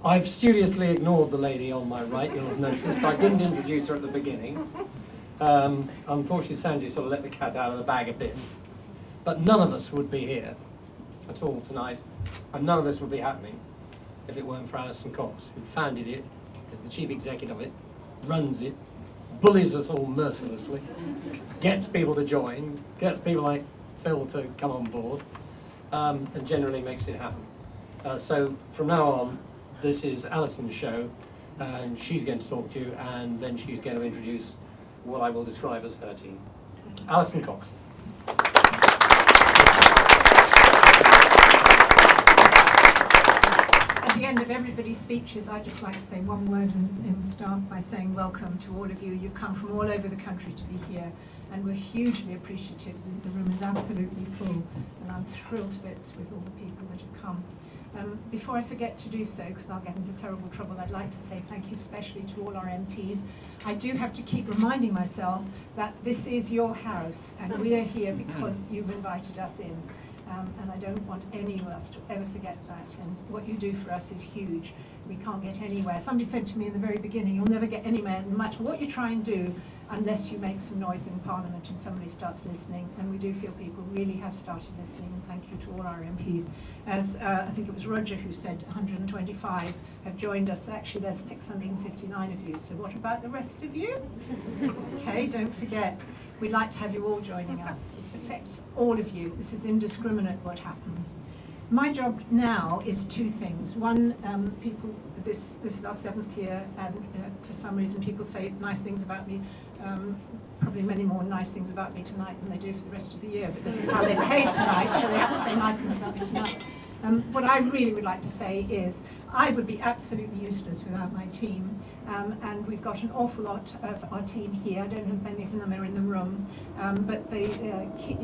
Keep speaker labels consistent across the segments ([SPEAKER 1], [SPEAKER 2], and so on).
[SPEAKER 1] I've studiously ignored the lady on my right, you'll have noticed. I didn't introduce her at the beginning. Unfortunately, Sanjay sort of let the cat out of the bag a bit. But none of us would be here at all tonight, and none of this would be happening if it weren't for Alison Cox, who founded it, is the chief executive of it, runs it, bullies us all mercilessly, gets people to join, gets people like Phil to come on board, and generally makes it happen. So from now on, this is Alison's show, and she's going to talk to you, and then she's going to introduce what I will describe as her team. Alison Cox.
[SPEAKER 2] At the end of everybody's speeches, I'd just like to say one word and start by saying welcome to all of you. You've come from all over the country to be here, and we're hugely appreciative. The room is absolutely full, and I'm thrilled to bits with all the people that have come. Before I forget to do so, because I'll get into terrible trouble, I'd like to say thank you especially to all our MPs. I do have to keep reminding myself that this is your house, and we are here because you've invited us in. And I don't want any of us to ever forget that. And what you do for us is huge. We can't get anywhere. Somebody said to me in the very beginning, you'll never get anywhere, no matter what you try and do, unless you make some noise in Parliament and somebody starts listening. And we do feel people really have started listening. And thank you to all our MPs. As I think it was Roger who said 125 have joined us. Actually, there's 659 of you. So what about the rest of you? Okay, don't forget. We'd like to have you all joining us. It affects all of you. This is indiscriminate what happens. My job now is two things. One, this is our 7th year, and for some reason people say nice things about me. Probably many more nice things about me tonight than they do for the rest of the year, but this is how they behave tonight, so they have to say nice things about me tonight. What I really would like to say is I would be absolutely useless without my team, and we've got an awful lot of our team here. I don't know if many of them are in the room, but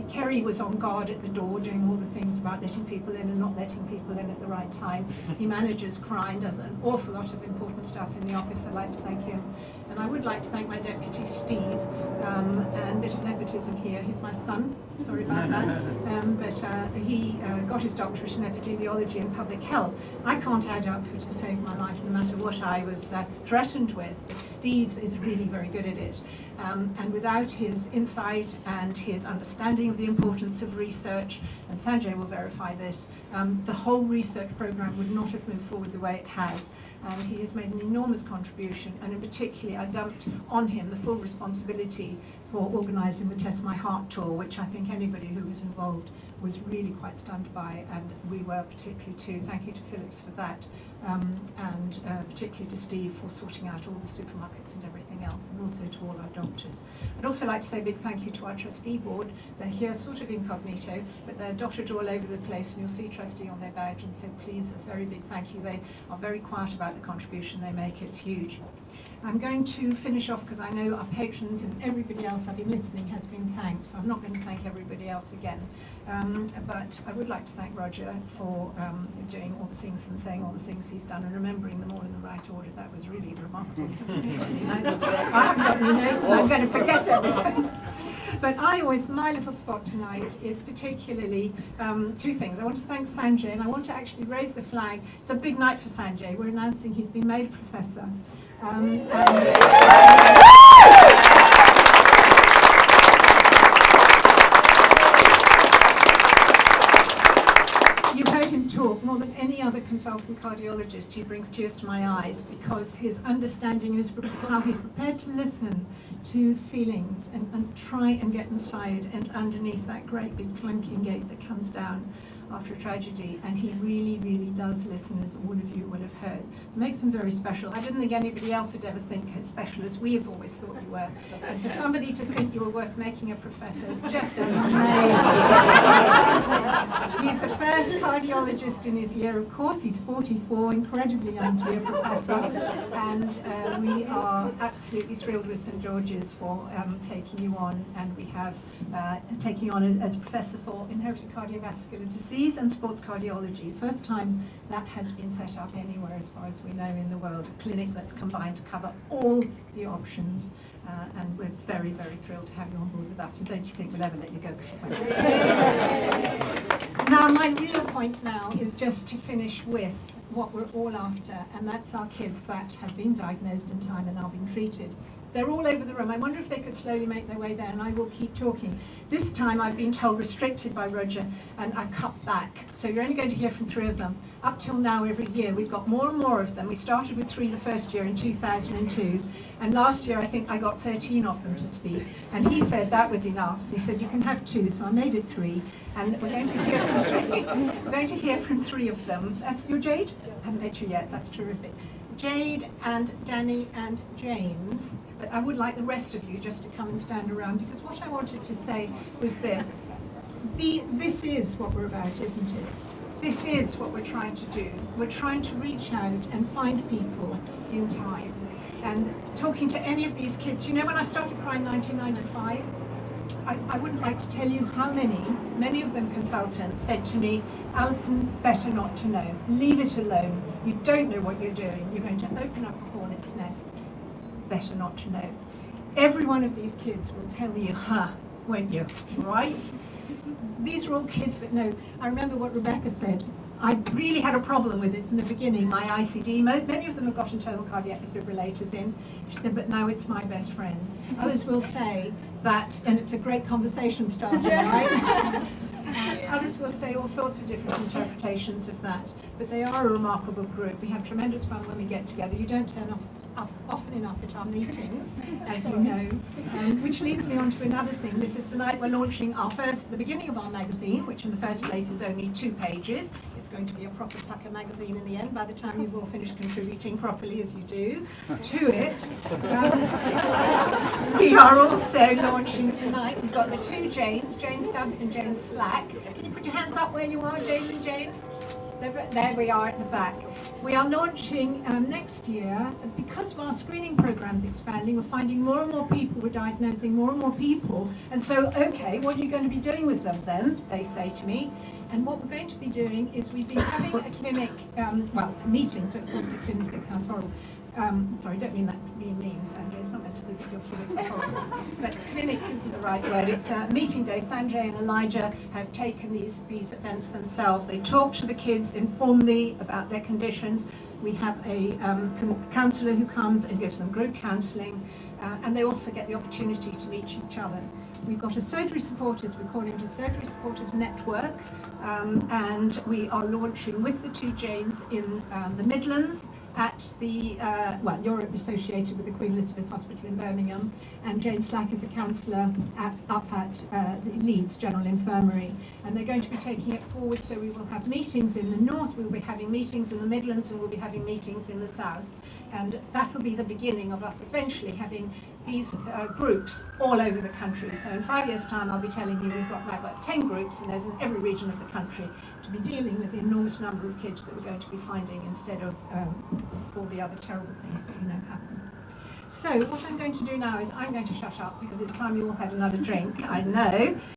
[SPEAKER 2] Kerry was on guard at the door doing all the things about letting people in and not letting people in at the right time. He manages crime, does an awful lot of important stuff in the office. I'd like to thank him. And I would like to thank my deputy, Steve, and a bit of nepotism here. He's my son, sorry about that. But he got his doctorate in epidemiology and public health. I can't add up to save my life no matter what I was threatened with, but Steve is really very good at it. And without his insight and his understanding of the importance of research, and Sanjay will verify this, the whole research program would not have moved forward the way it has. And he has made an enormous contribution, and in particular I dumped on him the full responsibility for organising the Test My Heart tour, which I think anybody who was involved was really quite stunned by, and we were particularly too. Thank you to Phillips for that, and particularly to Steve for sorting out all the supermarkets and everything else, and also to all our doctors. I'd also like to say a big thank you to our trustee board. They're here sort of incognito, but they're dotted all over the place, and you'll see trustee on their badge, and so please, a very big thank you. They are very quiet about the contribution they make. It's huge. I'm going to finish off because I know our patrons and everybody else I've been listening has been thanked, so I'm not going to thank everybody else again. But I would like to thank Roger for doing all the things and saying all the things he's done and remembering them all in the right order. That was really remarkable. I haven't got any notes and I'm going to forget everything. But my little spot tonight is particularly two things. I want to thank Sanjay, and I want to actually raise the flag. It's a big night for Sanjay. We're announcing he's been made a professor. You've heard him talk. More than any other consultant cardiologist, he brings tears to my eyes because his understanding is how he's prepared to listen to feelings and try and get inside and underneath that great big clunking gate that comes down after a tragedy, and he really, really does listen, as all of you will have heard. It makes him very special. I didn't think anybody else would ever think as special as we have always thought you were. And for somebody to think you were worth making a professor is just amazing. He's the first cardiologist in his year, of course. He's 44, incredibly young to be a professor. And we are absolutely thrilled with St George's for taking you on, and we have taking you on as professor for inherited cardiovascular disease and sports cardiology. First time that has been set up anywhere, as far as we know, in the world. A clinic that's combined to cover all the options, and we're very, very thrilled to have you on board with us. And don't you think we'll ever let you go? Now, my real point now is just to finish with what we're all after, and that's our kids that have been diagnosed in time and are being treated. They're all over the room. I wonder if they could slowly make their way there, and I will keep talking. This time I've been told restricted by Roger, and I've cut back. So you're only going to hear from 3 of them. Up till now, every year, we've got more and more of them. We started with 3 the first year in 2002, and last year I think I got 13 of them to speak. And he said that was enough. He said you can have 2, so I made it 3. And we're going to hear from 3. We're going to hear from 3 of them. That's you, Jade? I haven't met you yet. That's terrific. Jade and Danny and James, but I would like the rest of you just to come and stand around, because what I wanted to say was this. This is what we're about, isn't it? This is what we're trying to do. We're trying to reach out and find people in time. And talking to any of these kids, you know, when I started Crime 1995, I wouldn't like to tell you how many of them consultants said to me, Alison, better not to know. Leave it alone. You don't know what you're doing. You're going to open up a hornet's nest. Better not to know. Every one of these kids will tell you, won't you? Right? These are all kids that know. I remember what Rebecca said. I really had a problem with it in the beginning, my ICD. Many of them have got internal cardiac defibrillators in. She said, but now it's my best friend. Others will say that, and it's a great conversation starter, right? Others will say all sorts of different interpretations of that, but they are a remarkable group. We have tremendous fun when we get together. You don't turn up often enough at our meetings, as you know, which leads me on to another thing. This is the night we're launching the beginning of our magazine, which in the first place is only 2 pages. It's going to be a proper pucker magazine in the end, by the time you've all finished contributing properly as you do to it. We are also launching tonight. We've got the 2 Janes, Jane Stubbs and Jane Slack. Can you put your hands up where you are, Jane and Jane? There we are at the back. We are launching next year, because our screening program is expanding, we're finding more and more people, we're diagnosing more and more people, and so, okay, what are you going to be doing with them then, they say to me. And what we're going to be doing is we've been having a clinic, meetings, but of course a clinic, it sounds horrible. Sorry, don't mean that to be mean, Sanjay, it's not meant to be that your clinics are horrible. But clinics isn't the right word, it's a meeting day. Sanjay and Elijah have taken these events themselves. They talk to the kids informally about their conditions. We have a counsellor who comes and gives them group counselling, and they also get the opportunity to meet each other. We've got a surgery supporters, we're calling it a surgery supporters network, and we are launching with the 2 Janes in the Midlands at the, you're associated with the Queen Elizabeth Hospital in Birmingham, and Jane Slack is a counsellor up at the Leeds General Infirmary, and they're going to be taking it forward, so we will have meetings in the north, we'll be having meetings in the Midlands, and we'll be having meetings in the south. And that will be the beginning of us eventually having these groups all over the country. So in 5 years' time, I'll be telling you we've got about 10 groups, and there's in every region of the country, to be dealing with the enormous number of kids that we're going to be finding instead of all the other terrible things that you know happen. So what I'm going to do now is I'm going to shut up, because it's time you all had another drink, I know.